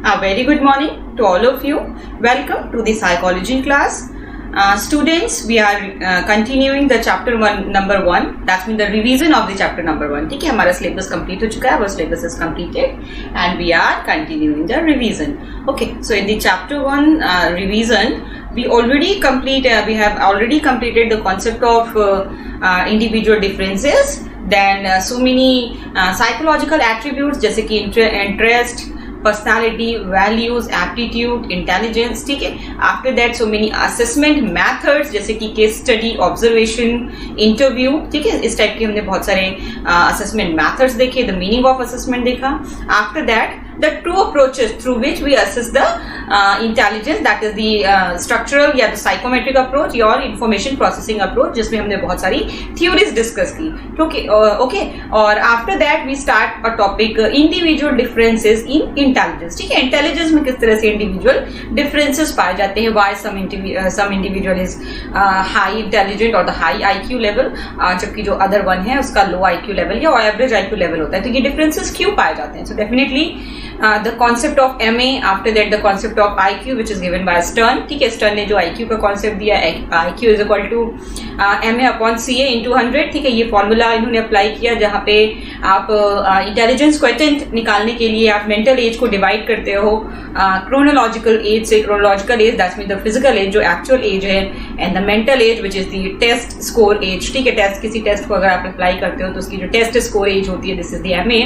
A very good morning to all of you. Welcome to the psychology class. Students, we are continuing the chapter number 1. That's mean the revision of the chapter number 1. ठीक है, हमारा syllabus complete हो चुका है. Our syllabus is completed and we are continuing the revision. Okay, so in the chapter 1 revision, we have already completed the concept of individual differences. Then so many psychological attributes जैसे कि interest, personality, values, aptitude, intelligence. ठीक है. After that so many assessment methods जैसे कि case study, observation, interview. ठीक है, इस type के हमने बहुत सारे assessment methods देखे, the meaning of assessment देखा. After that the two approaches through which we assess the intelligence, that is the structural या the psychometric approach or information processing approach, जिसमें हमने बहुत सारी theories discuss की. Okay, और after that we start a topic individual differences in intelligence. ठीक है, intelligence में किस तरह से individual differences पाए जाते हैं, why some individual is high intelligent or the high IQ level, जबकि जो other one है उसका low IQ level या average IQ level होता है. तो ये differences क्यों पाए जाते हैं? So definitely the concept of MA, after that the concept of IQ which is given by Stern. ठीक है, Stern ने जो IQ का concept दिया, IQ is equal to MA upon CA into 100. ठीक है, ये formula इन्होंने apply किया जहाँ पे आप intelligence quotient निकालने के लिए आप mental age को divide करते हो chronological age से. chronological age that's mean the physical age जो actual age है, and the mental age which is the test score age. ठीक है, test किसी test को अगर आप apply करते हो तो उसकी जो test score age होती है, this is the MA,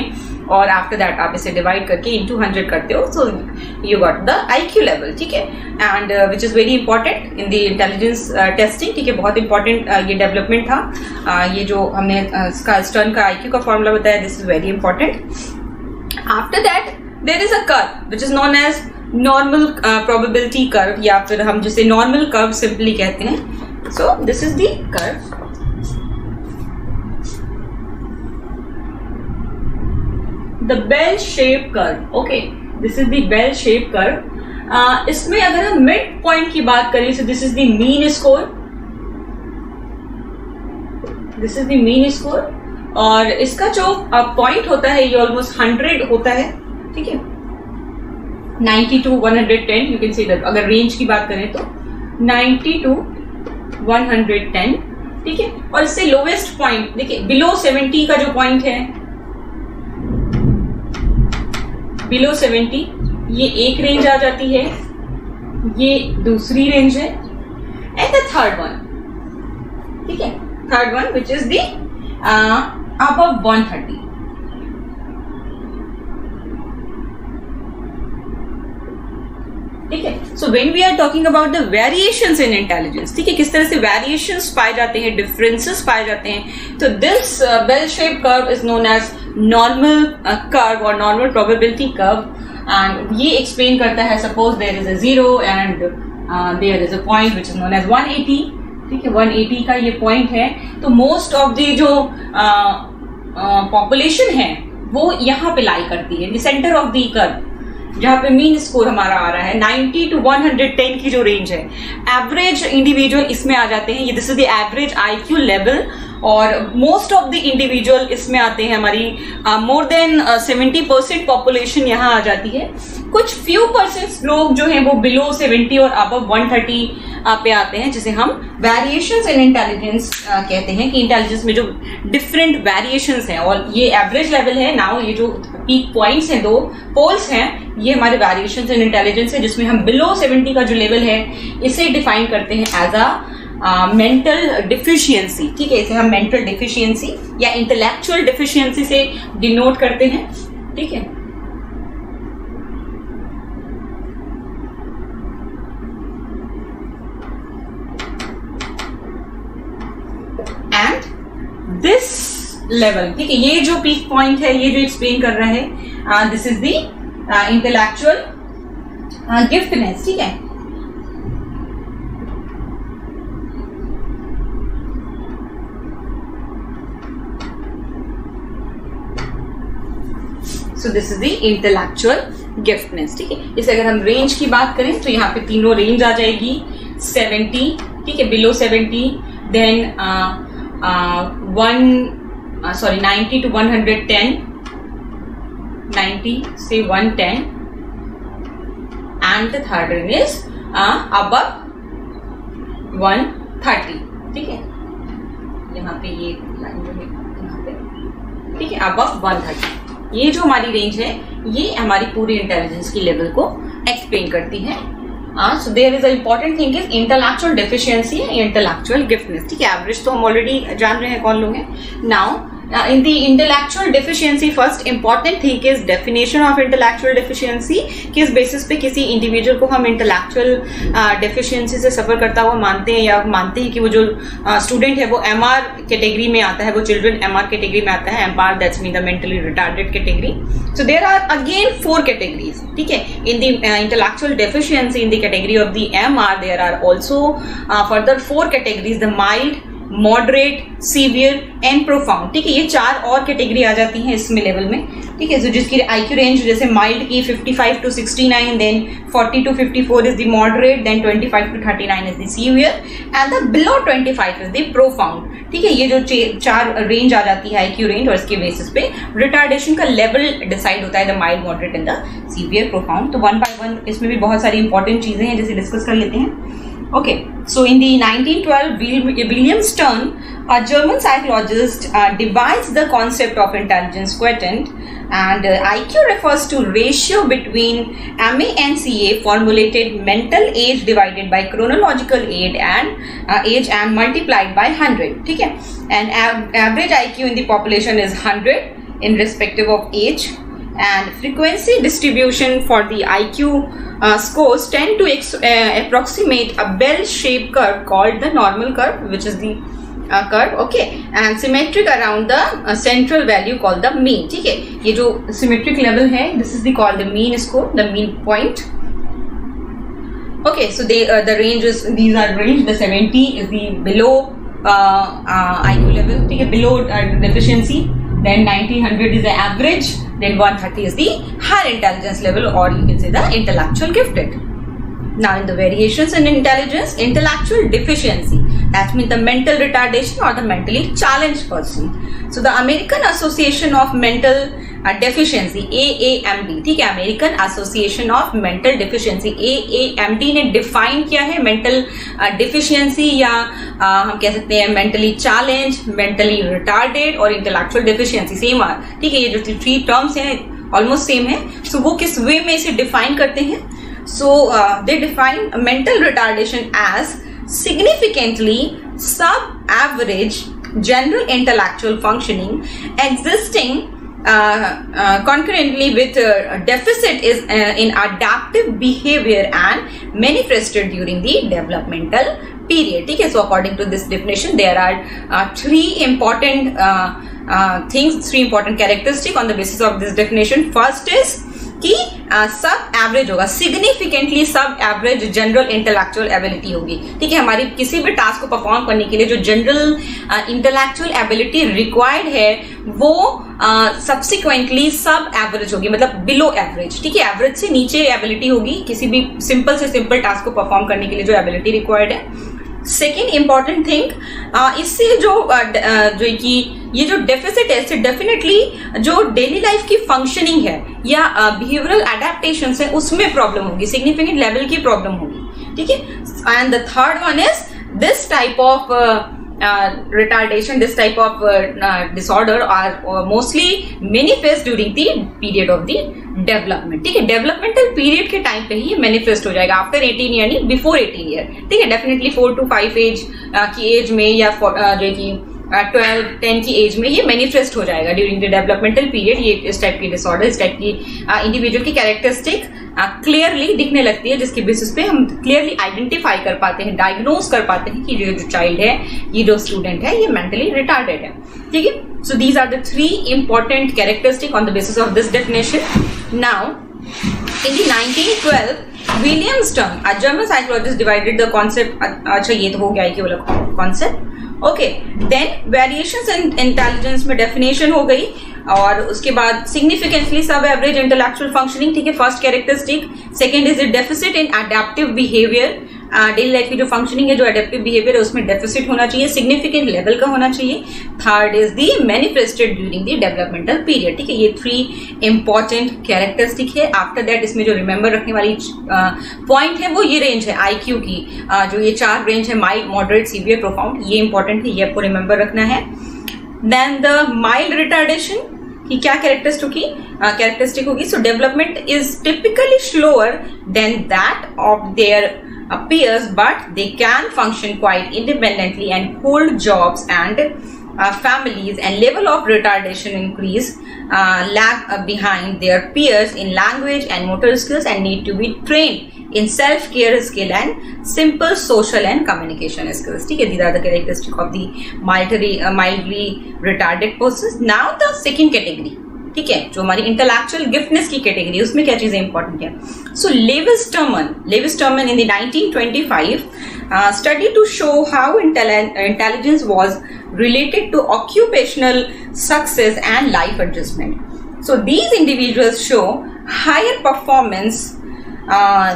और आफ्टर दैट आप इसे डिवाइड करके इंटू 100 करते हो, so you got the IQ level. ठीक है, and which is very important in the intelligence testing. ठीक है, बहुत इंपॉर्टेंट ये डेवलपमेंट था. ये जो हमने स्टर्न का IQ का फॉर्मूला बताया, this is very important. After that there is a curve which is known as normal probability curve, या फिर हम जिसे नॉर्मल कर्व सिंपली कहते हैं. So this is the curve. The bell shaped curve. Okay, this is the bell shaped curve. इसमें अगर हम mid point की बात करें, so this is the mean score. This is the mean score. और इसका जो पॉइंट होता है ये ऑलमोस्ट 100 होता है. ठीक है, 90 to 110. You can see that. अगर रेंज की बात करें तो 90 to 110. ठीक है, और इससे लोवेस्ट पॉइंट देखिए बिलो 70 का जो पॉइंट है, बिलो 70, ये एक रेंज आ जाती है, ये दूसरी रेंज है, एंड द थर्ड वन. ठीक है, third one which is the above 130. ठीक है, so when we are talking about the variations in intelligence, ठीक है, किस तरह से वेरिएशंस पाए जाते हैं, डिफरेंसेस पाए जाते हैं, तो this bell shape curve is known as normal curve और नॉर्मल प्रोबेबिलिटी कर्व. एंड ये एक्सप्लेन करता है, suppose there is a 0 and there is a point which is known as 180. ठीक है, 180 का ये पॉइंट है, तो मोस्ट ऑफ द जो पॉपुलेशन है वो यहाँ पे लाई करती है, the centre of the curve, जहाँ पे मीन स्कोर हमारा आ रहा है 90 to 110 की जो रेंज है. एवरेज इंडिविजुअल इसमें आ जाते हैं, ये this is the average IQ level, और मोस्ट ऑफ द इंडिविजुअल इसमें आते हैं. हमारी मोर देन 70% पॉपुलेशन यहाँ आ जाती है. कुछ फ्यू परसेंट लोग जो हैं वो बिलो 70 और अबव 130 पे आते हैं, जिसे हम वेरिएशंस इन इंटेलिजेंस कहते हैं, कि इंटेलिजेंस में जो डिफरेंट वेरिएशंस हैं, और ये एवरेज लेवल है. नाउ ये जो पीक पॉइंट्स हैं, 2 पोल्स हैं, ये हमारे वेरिएशंस इन इंटेलिजेंस है, जिसमें हम बिलो 70 का जो लेवल है इसे डिफाइन करते हैं एज अ मेंटल डिफिशियंसी. ठीक है, इसे हम मेंटल डिफिशियंसी या इंटेलेक्चुअल डिफिशियंसी से डिनोट करते हैं. ठीक है, एंड दिस लेवल, ठीक है, ये जो पीक पॉइंट है, ये जो एक्सप्लेन कर रहा है, this is the intellectual giftness. ठीक है, so this is the intellectual giftness. ठीक है, इसे अगर हम रेंज की बात करें तो यहाँ पे तीनों रेंज आ जाएगी. 70, ठीक है, बिलो 70, देन 90 to 110, 90 से 110, and the third range is above 130. ठीक है, यहाँ पे ये लाइन जो है यहाँ पे, ठीक है, above 130. ये जो हमारी रेंज है ये हमारी पूरी इंटेलिजेंस की लेवल को एक्सप्लेन करती है. So there is an important thing is intellectual deficiency and intellectual giftedness. ठीक है, एवरेज तो हम ऑलरेडी जान रहे हैं कौन लोग हैं. Now in the intellectual deficiency, first important thing is definition of intellectual deficiency. किस बेसिस पे किसी इंडिविजुअल को हम intellectual deficiency से सफर करता हुआ मानते हैं, या मानते हैं कि वो जो स्टूडेंट है वो MR कैटेगरी में आता है, वो चिल्ड्रन MR कैटेगरी में आता है. MR that's mean the mentally retarded category. So there are again 4 categories. ठीक है, in the intellectual deficiency in the category of the MR there are also further 4 categories: the mild, moderate, severe and profound. ठीक है, ये 4 और category आ जाती हैं इसमें level में. ठीक है, so जिसकी आईक्यू रेंज जैसे माइल्ड की 55 to 69, then 40 to 54 is the moderate, then 25 to 39 is the severe and the below 25 is the profound. ठीक है, ये जो 4 रेंज आ जाती है आईक्यू रेंज, और इसके बेसिस पे रिटार्डेशन का लेवल डिसाइड होता है, the mild, moderate and the severe, profound. तो 1 by 1 इसमें भी बहुत सारी इंपॉर्टेंट चीजें हैं जैसे डिस्कस कर लेते हैं. Okay, so in the 1912, William Stern, a German psychologist, divides the concept of intelligence quotient, and IQ refers to ratio between MA and CA formulated mental age divided by chronological age and multiplied by 100. ठीक है, and average IQ in the population is 100 in respective of age, and frequency distribution for the IQ scores tend to approximate a bell-shaped curve called the normal curve, which is the curve, okay, and symmetric around the central value called the mean. ठीक है, ये जो symmetric level है, this is the called the mean score, the mean point. Okay, so the range is, these are range. The 70 is the below IQ level. ठीक है, below deficiency. Then 1900 is the average. Then 130 is the higher intelligence level, or you can say the intellectual gifted. Now in the variations in intelligence, intellectual deficiency, that means the mental retardation or the mentally challenged person. So the American Association of Mental Deficiency, AAMD, ठीक है, American Association of Mental Deficiency, AAMD ने define किया है mental deficiency, या हम कह सकते हैं mentally challenged, mentally retarded और intellectual deficiency. सेम है, ठीक है, ये जो 3 terms हैं almost same है. So वो किस way में इसे define करते हैं? So they define mental retardation as significantly sub-average general intellectual functioning existing concurrently with deficit is in adaptive behavior and manifested during the developmental period. ठीक है, so according to this definition there are 3 important things, 3 important characteristics on the basis of this definition. First is कि सब average होगा, significantly सब average general intellectual ability होगी. ठीक है, हमारी किसी भी टास्क को परफॉर्म करने के लिए जो जनरल इंटेलेक्चुअल एबिलिटी रिक्वायर्ड है वो सब्सिक्वेंटली सब एवरेज होगी, मतलब बिलो एवरेज. ठीक है, एवरेज से नीचे एबिलिटी होगी किसी भी सिंपल से सिंपल टास्क को परफॉर्म करने के लिए जो एबिलिटी रिक्वायर्ड है. सेकेंड इंपॉर्टेंट थिंग, इससे जो कि ये जो डेफिसिट है इससे डेफिनेटली जो डेली लाइफ की फंक्शनिंग है या बिहेवियरल एडेप्टेशन है उसमें प्रॉब्लम होगी, सिग्निफिकेंट लेवल की प्रॉब्लम होगी. ठीक है, and the third one is this type of retardation, this type of disorder are mostly manifest during the period of the development. ठीक है, डेवलपमेंटल पीरियड के टाइम पे ही मैनिफेस्ट हो जाएगा, आफ्टर 18 यानी बिफोर 18 ईयर. ठीक है, डेफिनेटली 4 to 5 एज की एज में, या जो कि 12-10 की एज में ये मैनिफेस्ट हो जाएगा ड्यूरिंग द डेवलपमेंटल पीरियड. ये इस टाइप की डिसऑर्डर, इस टाइप की इंडिविजुअल की कैरेक्टरिस्टिक क्लियरली दिखने लगती है, जिसके बेसिस पे हम क्लियरली आइडेंटिफाई कर पाते हैं, डायग्नोज कर पाते हैं कि ये जो चाइल्ड है, ये जो स्टूडेंट है, ये मेंटली रिटार्डेड है. ठीक है, so these are the 3 important characteristic on the basis of this definition. Now in the 1912 William Stern, a German psychologist, divided the concept. अच्छा, ये तो हो गया कि वाला concept. Okay, then variations in intelligence में डेफिनेशन हो गई, और उसके बाद सिग्निफिकेंटली सब एवरेज इंटेलेक्चुअल फंक्शनिंग. ठीक है, first characteristic. Second is the deficit in adaptive behaviour, daily life की जो फंक्शनिंग है, जो एडेप्टिव बिहेवियर है, उसमें डेफिसिट होना चाहिए, सिग्निफिकेंट लेवल का होना चाहिए। Third is the manifested during the developmental period. ठीक है, ये 3 इंपॉर्टेंट कैरेक्टरिस्टिक है। आफ्टर दैट इसमें जो रिमेंबर रखने वाली पॉइंट है वो ये रेंज है IQ की, जो ये 4 रेंज है, माइल्ड, मॉडरेट, सीवियर, प्रोफाउंड, ये इंपॉर्टेंट है, ये आपको रिमेंबर रखना है। देन द माइल्ड रिटार्डेशन की क्या कैरेक्टरिस्टिक होगी? सो development is typically slower then that of their peers, but they can function quite independently and hold jobs and families, and level of retardation increase lag behind their peers in language and motor skills and need to be trained in self-care skill and simple social and communication skills. ठीक है, these are the characteristics of the mildly retarded persons. Now the second category, ठीक है, जो हमारी intellectual गिफ्टनेस की category, उसमें क्या चीजें इंपॉर्टेंट है? So Lewis Terman in the 1925 study to show how intelligence was related to occupational success and life adjustment. So these individuals show higher performance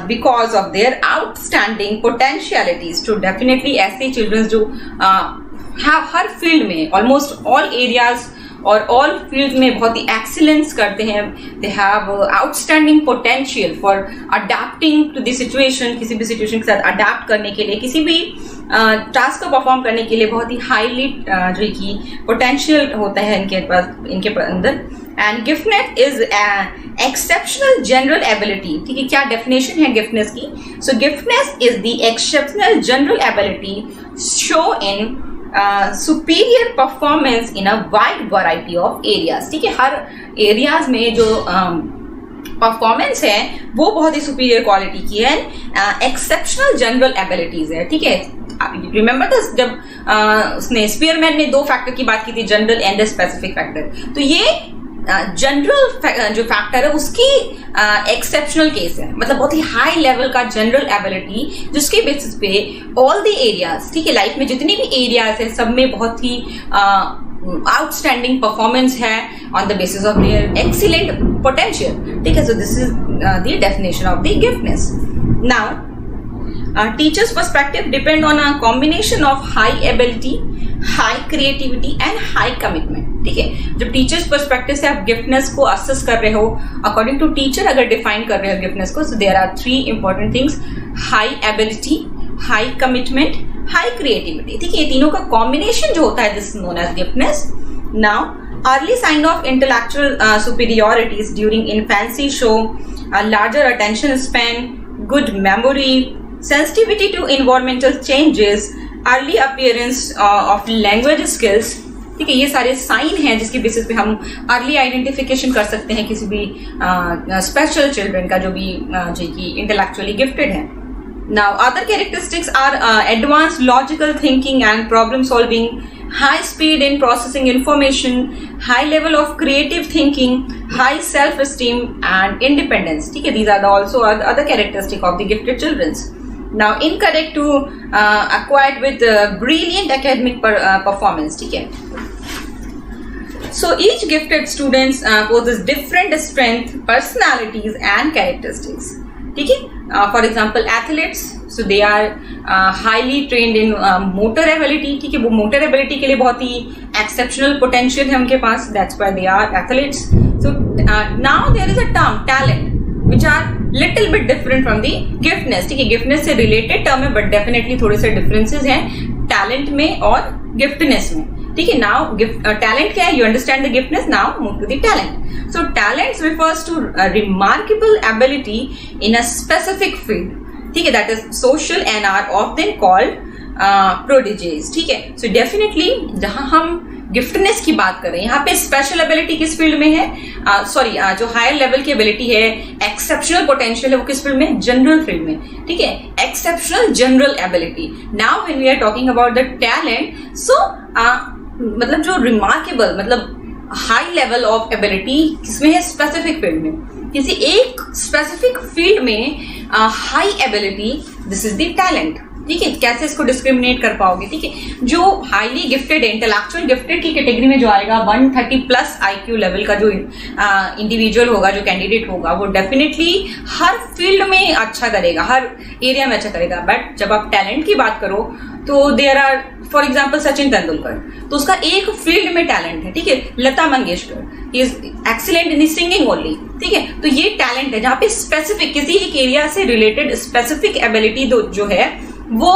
because of their outstanding potentialities. तो definitely ऐसे children जो हर field में, almost all areas और all field में बहुत ही excellence करते हैं। They have outstanding potential for adapting to the situation, किसी भी सिचुएशन के साथ अडेप्ट करने के लिए, किसी भी टास्क को परफॉर्म करने के लिए बहुत ही हाईली जो कि पोटेंशियल होता है इनके पास, इनके अंदर। And giftness is exceptional general ability. ठीक है, क्या डेफिनेशन है गिफ्टनेस की? So giftness is the exceptional general ability show in superior performance in a wide variety of areas. ठीक है, हर एरियाज में जो परफॉर्मेंस है वो बहुत ही सुपीरियर क्वालिटी की है, एक्सेप्शनल जनरल एबिलिटीज है। ठीक है, रिमेंबर दिस, जब उसने स्पीयरमैन ने 2 फैक्टर की बात की थी, जनरल एंड स्पेसिफिक फैक्टर, तो ये जनरल जो फैक्टर है उसकी एक्सेप्शनल केस है, मतलब बहुत ही हाई लेवल का जनरल एबिलिटी जिसके बेसिस पे ऑल द एरियाज, ठीक है, लाइफ में जितनी भी एरियाज है सब में बहुत ही आउटस्टैंडिंग परफॉर्मेंस है on the basis of their excellent potential. ठीक है, so this is the definition of the giftness. Now teachers perspective depend on a combination of high ability, high creativity and high commitment. ठीक है, जब teachers perspective से आप गिफ्टनेस को assess कर रहे हो, अकॉर्डिंग टू टीचर अगर डिफाइन कर रहे हो गिफ्टनेस को, so there are 3 important things: high ability, high commitment, high creativity. ठीक है, ये तीनों का कॉम्बिनेशन जो होता है this is known as giftness. Now early sign of intellectual superiorities during infancy show larger attention span, good memory, sensitivity to environmental changes, early appearance of language skills। ठीक है, ये सारे साइन हैं जिसकी बेसिस पे हम अर्ली आइडेंटिफिकेशन कर सकते हैं किसी भी स्पेशल चिल्ड्रन का जो कि इंटेलेक्चुअली गिफ्टेड है। Now other characteristics are advanced logical thinking and problem solving, high speed in processing information, high level of creative thinking, high self-esteem and independence। ठीक है, these are also other characteristics of the gifted children। Now incorrect to acquired with brilliant academic performance। ठीक है, so each gifted students possess different strength, personalities and characteristics। ठीक है, for example athletes, so they are highly trained in motor ability। ठीक है, वो motor ability के लिए बहुत ही exceptional potential है उनके पास, that's why they are athletes। So now there is a term talent which are little bit different from the giftness। ठीक है, giftness से related term है but definitely थोड़े से differences हैं talent में और giftness में। ठीक है, now talent क्या है? You understand the giftness, now move to the talent। So talent refers to a remarkable ability in a specific field। ठीक है, that is social and are often called prodigies। ठीक है, so definitely जहां हम गिफ्टनेस की बात कर रहे हैं, यहाँ पे स्पेशल एबिलिटी किस फील्ड में है? जो हायर लेवल की एबिलिटी है, एक्सेप्शनल पोटेंशियल है, वो किस फील्ड में? जनरल फील्ड में। ठीक है, exceptional general ability. Now when we are talking about the talent, so मतलब जो रिमार्केबल, मतलब हाई लेवल ऑफ एबिलिटी किसमें है? स्पेसिफिक फील्ड में, किसी एक स्पेसिफिक फील्ड में high ability, this is the talent. ठीक है, कैसे इसको डिस्क्रिमिनेट कर पाओगे? ठीक है, जो हाईली गिफ्टेड इंटेलेक्चुअल गिफ्टेड की कैटेगरी में जो आएगा 130 प्लस IQ लेवल का जो इंडिविजुअल होगा, जो कैंडिडेट होगा, वो डेफिनेटली हर फील्ड में अच्छा करेगा, हर एरिया में अच्छा करेगा। बट जब आप टैलेंट की बात करो तो there are for example Sachin Tendulkar, तो उसका एक फील्ड में टैलेंट है। ठीक है, Lata Mangeshkar is excellent in singing only. ठीक है, तो ये टैलेंट है जहाँ पे स्पेसिफिक किसी एक एरिया से रिलेटेड स्पेसिफिक एबिलिटी जो है वो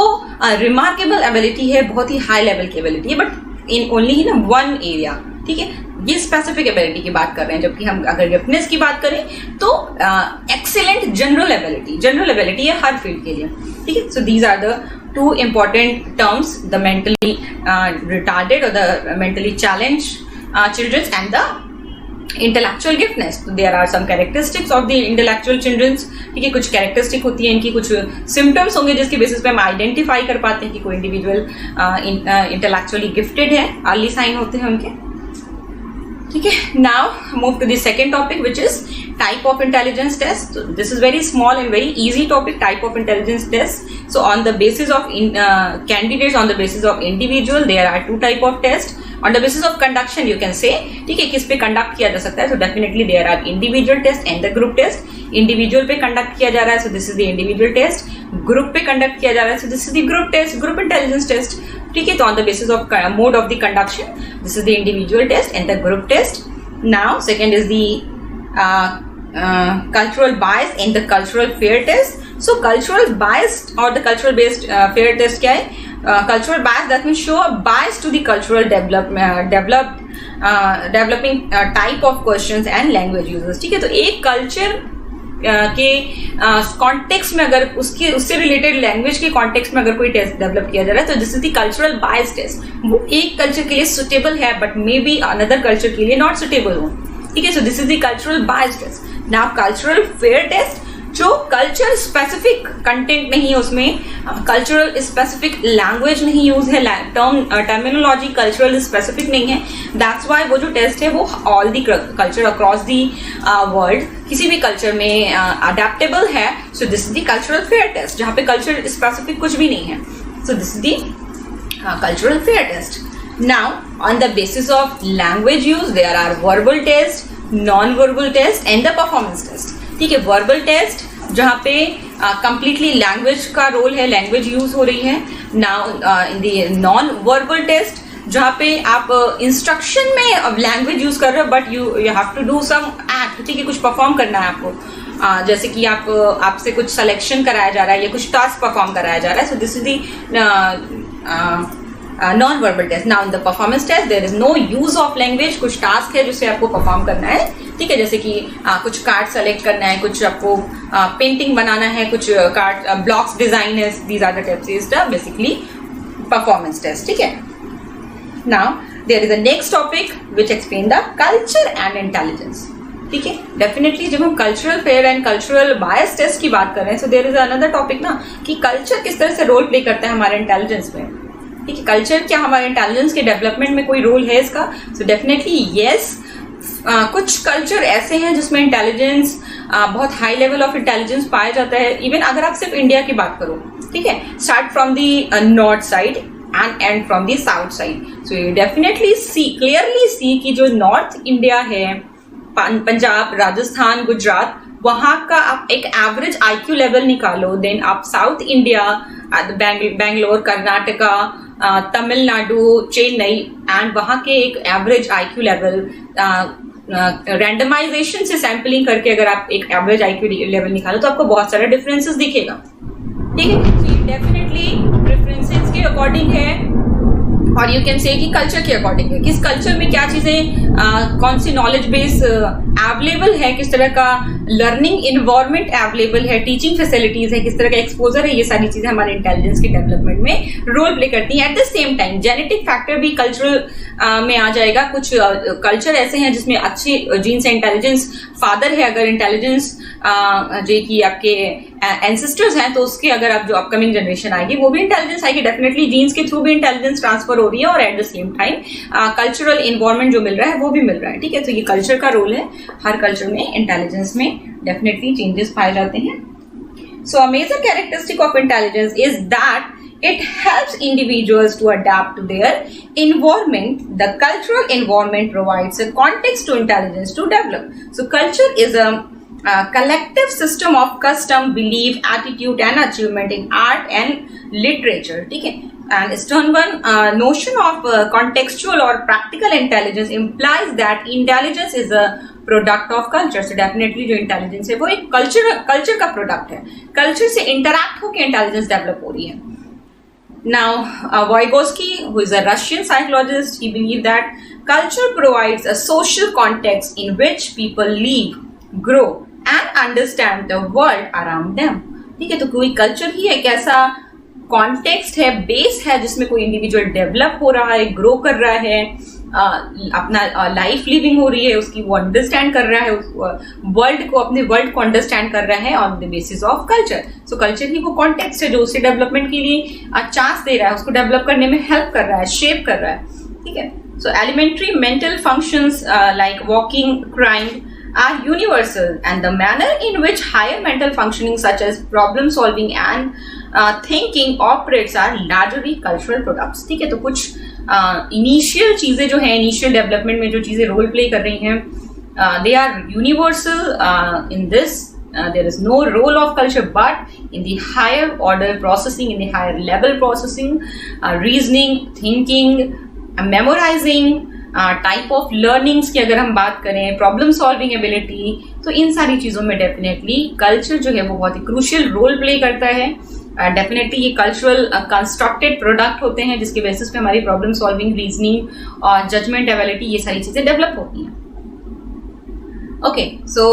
रिमार्केबल एबिलिटी है, बहुत ही हाई लेवल की एबिलिटी है, but in only in one area. ठीक है, ये स्पेसिफिक एबिलिटी की बात कर रहे हैं। जबकि हम अगर गिफ्टनेस की बात करें तो एक्सीलेंट जनरल एबिलिटी है हर फील्ड के लिए। ठीक है, so these are the two important terms, the mentally retarded or the mentally challenged children and the intellectual giftedness. So there are some characteristics of the intellectual children. ठीक है, कुछ characteristic होती है इनकी, कुछ सिम्टम्स होंगे जिसके बेसिस पे हम आइडेंटिफाई कर पाते हैं कि कोई इंडिविजुअल इंटेलेक्चुअली गिफ्टेड है, अर्ली साइन होते हैं उनके। ठीक है, now move to the second topic which is type of intelligence test. So this is very small and very easy topic, type of intelligence test. So on the basis of candidates, on the basis of individual, there are two type of test. On the basis of conduction you can say, ठीक है, किस पे conduct किया जा सकता है? So definitely there are individual test and the group test. Individual पे conduct किया जा रहा है, so this is the individual test. Group पे कंडक्ट किया जा रहा है, so this is the group test, group intelligence test. ठीक है, तो on the basis of mode of the conduction, this is the individual test and the group test. Now second is the cultural bias and the cultural fair test. So cultural bias or the cultural based fair test क्या है? Cultural bias that means show a bias to the cultural developing type of questions and language users. ठीक है, तो एक culture के context में अगर उससे रिलेटेड लैंग्वेज के कॉन्टेक्स्ट में अगर कोई टेस्ट डेवलप किया जा रहा है तो this is the cultural bias test. वो एक कल्चर के लिए सुटेबल है but may be another culture के लिए नॉट सुटेबल हो। ठीक है, so this is the cultural bias test. Now cultural fair test, जो कल्चर स्पेसिफिक कंटेंट नहीं है, उसमें कल्चरल स्पेसिफिक लैंग्वेज नहीं यूज है, टर्मिनोलॉजी कल्चरल स्पेसिफिक नहीं है, दैट्स वाई वो जो टेस्ट है वो all the culture across the world किसी भी कल्चर में अडेप्टेबल है। So this is the cultural fair test, जहाँ पे कल्चर स्पेसिफिक कुछ भी नहीं है। So this is the cultural fair test. Now on the basis of language use there are verbal test, non verbal test and the performance test. ठीक है, verbal test जहाँ पे कंप्लीटली लैंग्वेज का role है, लैंग्वेज यूज हो रही है। Now in the non verbal test जहाँ पे आप इंस्ट्रक्शन में लैंग्वेज यूज कर रहे हो but you have to do some act. ठीक है, कुछ परफॉर्म करना है आपको, जैसे कि आपसे कुछ सिलेक्शन कराया जा रहा है या कुछ टास्क परफॉर्म कराया जा रहा है। So this is the non verbal test. Now in the performance test there is no use of language, कुछ टास्क है जिससे आपको परफॉर्म करना है। ठीक है, जैसे कि कुछ कार्ड सेलेक्ट करना है, कुछ आपको पेंटिंग बनाना है, कुछ कार्ड ब्लॉक्स डिजाइन है, these are the tips is the basically performance test. ठीक है, now there is a next topic which explain the culture and intelligence. ठीक है, डेफिनेटली जब हम cultural fair and cultural bias test की बात कर रहे हैं, so there is another topic ना कि कल्चर किस तरह से रोल प्ले करता है हमारे इंटेलिजेंस में। ठीक है, कल्चर क्या हमारे इंटेलिजेंस के डेवलपमेंट में कोई रोल है इसका? So definitely yes. कुछ कल्चर ऐसे हैं जिसमें इंटेलिजेंस बहुत हाई लेवल ऑफ इंटेलिजेंस पाया जाता है। इवन अगर आप सिर्फ इंडिया की बात करो, ठीक है, start from the north side and and from the south side. So you definitely clearly see कि जो नॉर्थ इंडिया है, पंजाब, राजस्थान, गुजरात, वहाँ का आप एक एवरेज IQ लेवल निकालो, देन आप south India, Bangalore, Karnataka, Tamil Nadu, Chennai and वहाँ के एक एवरेज IQ लेवल रैंडमाइजेशन से सैम्पलिंग करके अगर आप एक एवरेज IQ लेवल निकालो तो आपको बहुत सारा डिफरेंसेस दिखेगा। ठीक है, तो ये डेफिनेटली प्रेफरेंसेस के अकॉर्डिंग है और यू कैन से कि कल्चर के अकॉर्डिंग है, किस कल्चर में क्या चीजें कौन सी नॉलेज बेस अवेलेबल है, किस तरह का लर्निंग इन्वायरमेंट अवेलेबल है, टीचिंग फैसिलिटीज है, किस तरह का एक्सपोजर है, ये सारी चीजें हमारे इंटेलिजेंस के डेवलपमेंट में रोल प्ले करती हैं। At the same time genetic factor भी कल्चरल में आ जाएगा। कुछ कल्चर ऐसे हैं जिसमें अच्छे जीन्स है, इंटेलिजेंस फादर है, अगर इंटेलिजेंस जो कि आपके एंसेस्टर्स हैं तो उसके अगर आप जो अपकमिंग जनरेशन आएगी वो भी इंटेलिजेंस आएगी। डेफिनेटली जीन्स के थ्रू भी इंटेलिजेंस ट्रांसफर हो रही है और at the same time cultural environment जो मिल रहा है वो भी मिल रहा है। ठीक है, तो ये कल्चर का रोल है। हर कल्चर में इंटेलिजेंस में डेफिनेटली चेंजेस पाए जाते हैं। So a major characteristic of intelligence is that It helps individuals to adapt to their environment. The cultural environment provides a context to intelligence to develop. So culture is a collective system of custom, belief, attitude and achievement in art and literature. ठीक है. And Sternberg notion of contextual or practical intelligence implies that intelligence is a product of culture. So definitely जो intelligence है वो एक culture का product है. Culture से interact होकर intelligence develop हो रही है. Now, Vygotsky, who is a Russian psychologist, he believed that culture provides a social context in which people live, grow and understand the world around them. ठीक है, तो कोई culture ही एक ऐसा कॉन्टेक्स्ट है, बेस है जिसमें कोई इंडिविजुअल डेवलप हो रहा है, ग्रो कर रहा है, अपना लाइफ लिविंग हो रही है उसकी, वो अंडरस्टैंड कर रहा है वर्ल्ड को, अपने वर्ल्ड को अंडरस्टैंड कर रहा है on the basis of culture. So culture ही वो कॉन्टेक्स्ट है जो उसे डेवलपमेंट के लिए चांस दे रहा है, उसको डेवलप करने में हेल्प कर रहा है, शेप कर रहा है. ठीक है. So elementary mental functions like walking, crying are universal, and the manner in which higher mental functioning such as problem solving and thinking operates are largely cultural products. ठीक है, तो कुछ इनिशियल चीजें जो है, इनिशियल डेवलपमेंट में जो चीजें रोल प्ले कर रही हैं, they are universal in this. There is no role of culture, but in the higher order processing, in the higher level processing, reasoning, thinking, memorizing, type of learnings की अगर हम बात करें, प्रॉब्लम सॉल्विंग एबिलिटी, तो इन सारी चीज़ों में definitely culture जो है वो बहुत ही क्रूशियल रोल प्ले करता है. डेफिनेटली ये कल्चरल कंस्ट्रक्टेड प्रोडक्ट होते हैं जिसके बेसिस पे हमारी प्रॉब्लम सॉल्विंग, रीजनिंग और जजमेंट एबिलिटी, ये सारी चीज़ें डेवलप होती हैं. Okay, so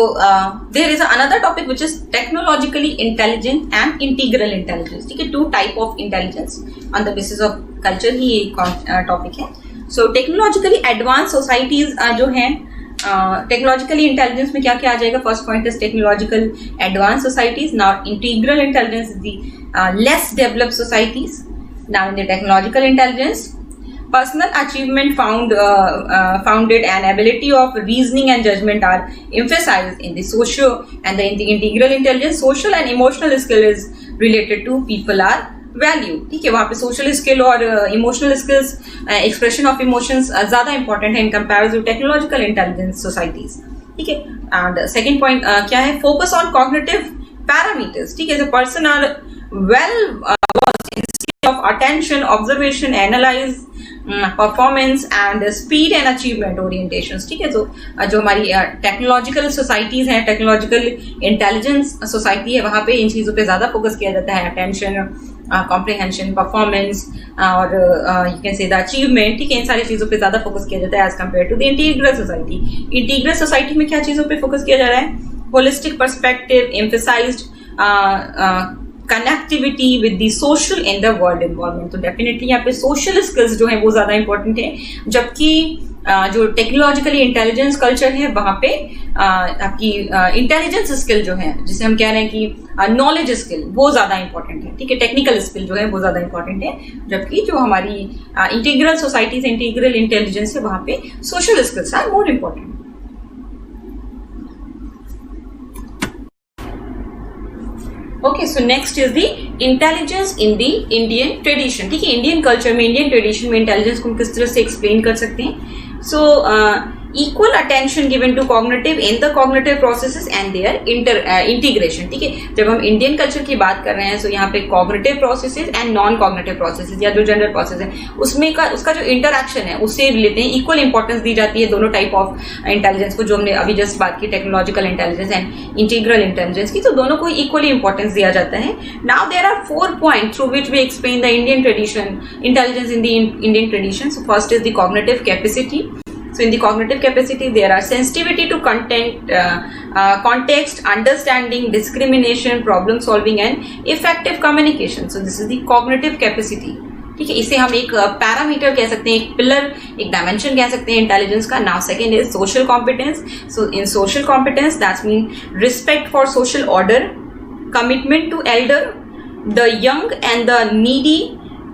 there is another topic which is technologically intelligent and integral intelligence. ठीक है, two type of intelligence on the basis of culture ही एक टॉपिक है. सो टेक्नोलॉजिकली एडवांस सोसाइटीज जो हैं, टेक्नोलॉजिकली इंटेलिजेंस में क्या क्या आ जाएगा? First point is technological advance societies. Now integral intelligence is the less developed societies. Now in the technological intelligence, personal achievement founded and ability of reasoning and judgment are emphasized. In the social and in the integral intelligence, social and emotional skill is related to people are value. ठीक है, वहाँ पे social skill और emotional skills, expression of emotions ज़्यादा important है in comparison to technological intelligence societies. ठीक है. And second point क्या है? Focus on cognitive parameters. ठीक है, जो person are well in skill of attention, observation, analyse, performance and speed and achievement orientation. ठीक है, तो जो हमारी टेक्नोलॉजिकल सोसाइटीज हैं, टेक्नोलॉजिकल इंटेलिजेंस सोसाइटी है, वहाँ पे इन चीज़ों पे ज़्यादा फोकस किया जाता है. अटेंशन, कॉम्प्रिहेंशन, परफॉर्मेंस और you can say the achievement. ठीक है, इन सारी चीज़ों पे ज़्यादा फोकस किया जाता है as compare to the integral society. Integral society में क्या चीज़ों पे फोकस किया जा रहा है? Holistic perspective, emphasized connectivity with the social in the world environment. तो डेफिनेटली यहाँ पे सोशल स्किल्स जो है वो ज़्यादा इंपॉर्टेंट है, जबकि जो टेक्नोलॉजिकली इंटेलिजेंस कल्चर है वहाँ पे आपकी इंटेलिजेंस स्किल जो है, जिसे हम कह रहे हैं कि नॉलेज स्किल, वो ज़्यादा इंपॉर्टेंट है. ठीक है, टेक्निकल स्किल जो है वो ज़्यादा इंपॉर्टेंट है, जबकि जो हमारी इंटीग्रल सोसाइटी से इंटीग्रल इंटेलिजेंस है वहाँ पे social skills are more important. Okay, so next is the intelligence in the Indian tradition. ठीक है, इंडियन कल्चर में, इंडियन ट्रेडिशन में इंटेलिजेंस को हम किस तरह से एक्सप्लेन कर सकते हैं? सो equal attention given to cognitive in the cognitive processes and their integration. ठीक है, जब हम इंडियन कल्चर की बात कर रहे हैं तो यहाँ पे cognitive processes and non cognitive processes या जो जनरल प्रोसेस है उसमें उसका जो इंटरक्शन है उससे लेते हैं इक्वल इंपॉर्टेंस दी जाती है दोनों टाइप ऑफ इंटेलिजेंस को, जो हमने अभी जस्ट बात की technological intelligence and integral intelligence की, तो दोनों को इक्वली इंपॉर्टेंस दिया जाता है. Now there are 4 points through which we explain the Indian tradition, intelligence in the Indian tradition. So first is the cognitive capacity. So in the cognitive capacity, there are sensitivity to content, context, understanding, discrimination, problem solving and effective communication. So this is the cognitive capacity. ठीक है, इसे हम एक parameter कह सकते हैं, एक pillar, एक डायमेंशन कह सकते हैं इंटेलिजेंस का. Now second is social competence. So in social competence that's mean respect for social order, commitment to elder, the young and the needy,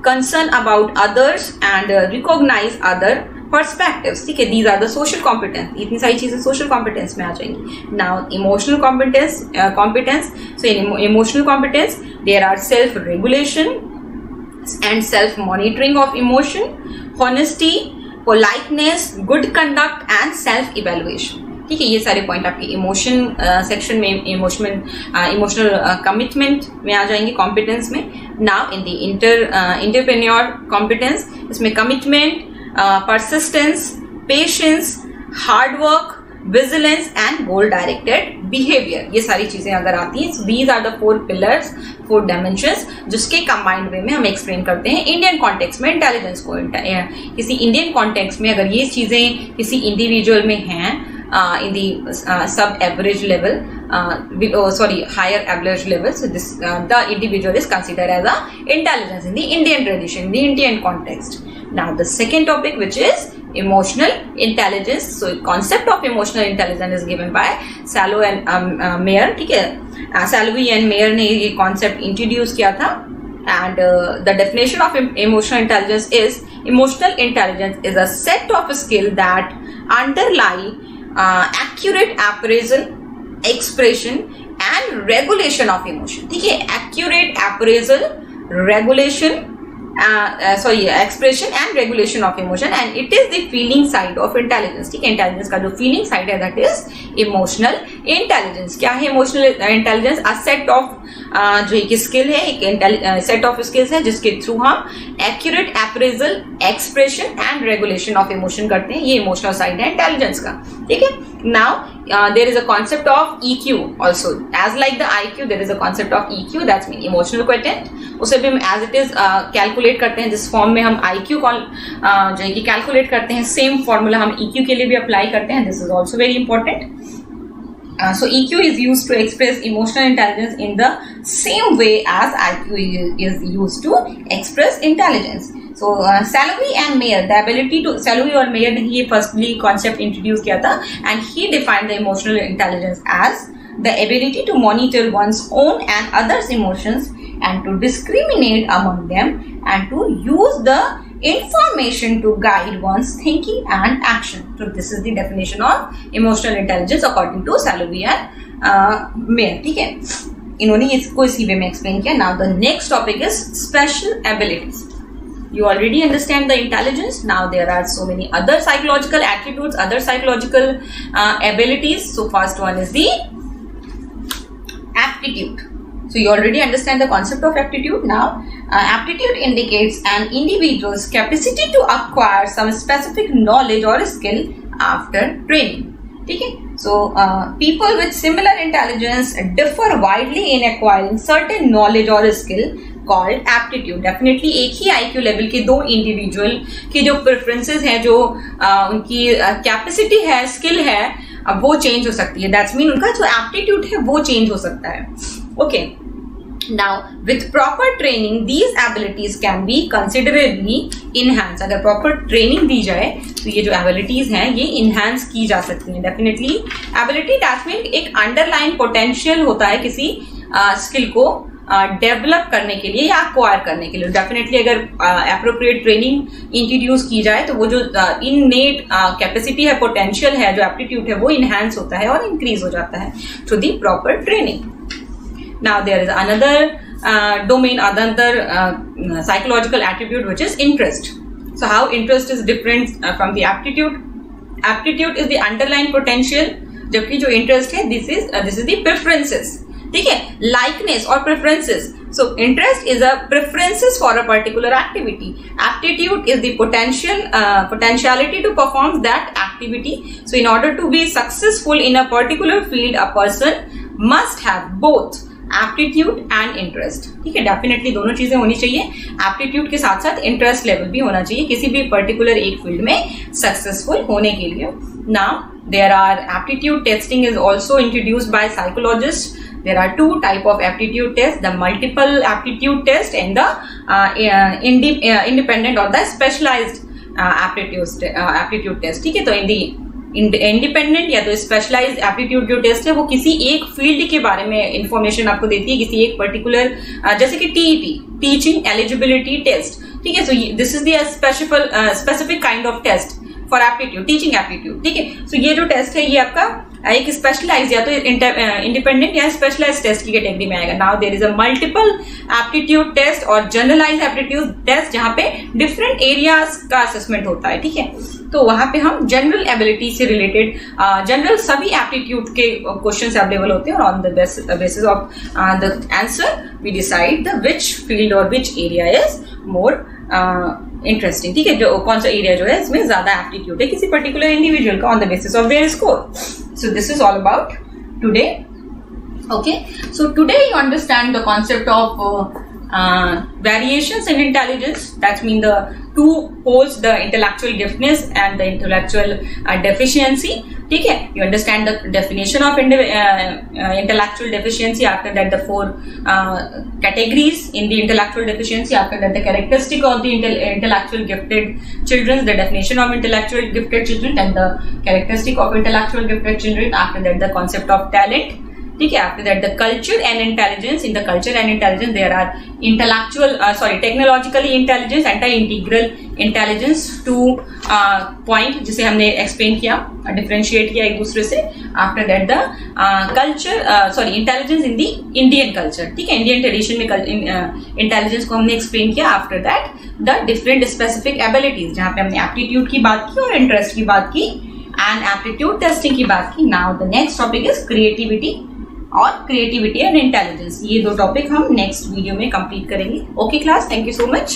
concern about others and recognize other perspectives. ठीक है, these are the social competence. इतनी सारी चीजें social competence में आ जाएंगी. Now emotional competence. So in emotional competence there are self regulation, and self-monitoring of emotion, honesty, politeness, good conduct and self-evaluation. ठीक है, ये सारे पॉइंट आपके इमोशन सेक्शन में इमोशनल कमिटमेंट में आ जाएंगे, कॉम्पिटेंस में. Now in the entrepreneur competence, इसमें commitment, persistence, patience, hard work, vigilance and goal directed behaviour, ये सारी चीजें अगर आती हैं, these are the 4 pillars, 4 dimensions, जिसके कंबाइंड वे में हम एक्सप्लेन करते हैं इंडियन कॉन्टेक्स्ट में इंटेलिजेंस को. किसी इंडियन कॉन्टेक्स्ट में अगर ये चीजें किसी इंडिविजुअल में हैं in the sub-average level, higher average level. So this the individual is considered as a intelligence in the Indian tradition, in the Indian context. Now the second topic, which is emotional intelligence. So concept of emotional intelligence is given by Salovey and Mayer. ठीक है, Salovey and Mayer ने ये concept introduce किया था. And the definition of emotional intelligence is: emotional intelligence is a set of skills that underlie accurate appraisal, expression and regulation of emotion. ठीक है, accurate appraisal, regulation, expression and regulation of emotion, and it is the feeling side of intelligence. ठीक है, intelligence का जो feeling side है, that is emotional intelligence. क्या है emotional intelligence? A set of जो एक स्किल है, एक सेट ऑफ स्किल्स है जिसके थ्रू हम accurate appraisal, expression and regulation of emotion करते हैं. ये इमोशनल साइड है इंटेलिजेंस का. ठीक है, now there is a concept of EQ also. As like the IQ, there is a concept of EQ, that's mean emotional quotient. उसे भी हम एज इट इज कैलकुलेट करते हैं, जिस फॉर्म में हम IQ जो है कि कैलकुलेट करते हैं, सेम फॉर्मूला हम EQ के लिए भी अप्लाई करते हैं. This is also very important. So EQ is used to express emotional intelligence in the same way as IQ is used to express intelligence. So Salovey and Mayer, the ability to, Salovey और Mayer ने ये firstly concept introduce किया था, and he defined the emotional intelligence as the ability to monitor one's own and others' emotions and to discriminate among them and to use the information to guide one's thinking and action. So this is the definition of emotional intelligence according to Salovey and Mayer. ठीक है, इन्होंने इसको इसी वे में explain किया. Now the next topic is special abilities. You already understand the intelligence. Now there are so many other psychological attributes, other psychological abilities. So first one is the aptitude. So you already understand the concept of aptitude. Now aptitude indicates an individual's capacity to acquire some specific knowledge or skill after training. ठीक है, so people with similar intelligence differ widely in acquiring certain knowledge or skill called aptitude. Definitely एक ही IQ level के दो individual की जो preferences हैं, जो उनकी capacity है, skill है, अब वो change हो सकती है. That's mean उनका जो aptitude है वो change हो सकता है. Okay. Now, with proper training, these abilities can be considerably enhanced. अगर proper training दी जाए तो ये जो abilities हैं ये enhance की जा सकती हैं. Definitely, ability that means एक underlying potential होता है किसी skill को डेवलप करने के लिए या एक्वायर करने के लिए. डेफिनेटली अगर अप्रोप्रिएट ट्रेनिंग इंट्रोड्यूस की जाए तो वो जो इननेट कैपेसिटी है, पोटेंशियल है, जो एप्टीट्यूड है वो इनहेंस होता है और इंक्रीज हो जाता है through the proper training. Now there is another domain, another psychological attribute, which is interest. So how interest is different from the aptitude? Aptitude is the underlying potential, जबकि जो interest है this is the preferences. ठीक है, likeness or preferences. So interest is a preferences for a particular activity. Aptitude is the potentiality to perform that activity. So in order to be successful in a particular field, a person must have both aptitude and interest. ठीक है, definitely दोनों चीजें होनी चाहिए. Aptitude के साथ साथ interest level भी होना चाहिए किसी भी पर्टिकुलर एक फील्ड में सक्सेसफुल होने के लिए. Now there are aptitude testing is also introduced by psychologist. There are two type of aptitude tests: the multiple aptitude test and the independent or the specialized aptitude test. ठीक है, तो independent या तो specialised aptitude जो test है वो किसी एक फील्ड के बारे में इंफॉर्मेशन आपको देती है, किसी एक पर्टिकुलर, जैसे कि TET, टीचिंग एलिजिबिलिटी टेस्ट. ठीक है, so this is the specific kind of test for aptitude, teaching aptitude, ठीक है। सो ये जो टेस्ट है ये आपका एक स्पेशलाइज या तो इंडिपेंडेंट या स्पेशलाइज टेस्ट की कैटेगरी में आएगा। Now there is a multiple aptitude test और जनरलाइज एप्टीट्यूड टेस्ट जहां पे डिफरेंट एरियाज का असेसमेंट होता है, ठीक है। तो वहां पे हम जनरल एबिलिटी से रिलेटेड जनरल सभी एप्टीट्यूड के क्वेश्चंस अवेलेबल होते हैं और on the basis of the answer we decide the which field और which area is more interesting, ठीक है। जो कौन सा एरिया जो है इसमें ज्यादा एप्टीट्यूड है किसी पर्टिकुलर इंडिविजुअल का on the basis of there score. So this is all about today. Okay, so today you understand the concept of variations in intelligence. That means the two poles, the intellectual giftedness and the intellectual deficiency. ठीक है, you understand the definition of intellectual deficiency. After that, the four categories in the intellectual deficiency. After that, the characteristic of the intellectual gifted children, the definition of intellectual gifted children, and the characteristic of intellectual gifted children. After that, the concept of talent. ठीक है, after that the culture and intelligence. In the culture and intelligence there are technologically intelligence and integral intelligence, two point जिसे हमने explain किया, differentiate किया एक दूसरे से। After that the culture intelligence in the Indian culture, ठीक है, Indian tradition में इंटेलिजेंस को हमने एक्सप्लेन किया। After that the different specific abilities, जहां पे हमने एप्टीट्यूड की बात की और इंटरेस्ट की बात की एंड एप्टीट्यूड टेस्टिंग की बात की। Now the next topic is creativity और क्रिएटिविटी एंड इंटेलिजेंस। ये दो टॉपिक हम नेक्स्ट वीडियो में कंप्लीट करेंगे। Okay class, thank you so much.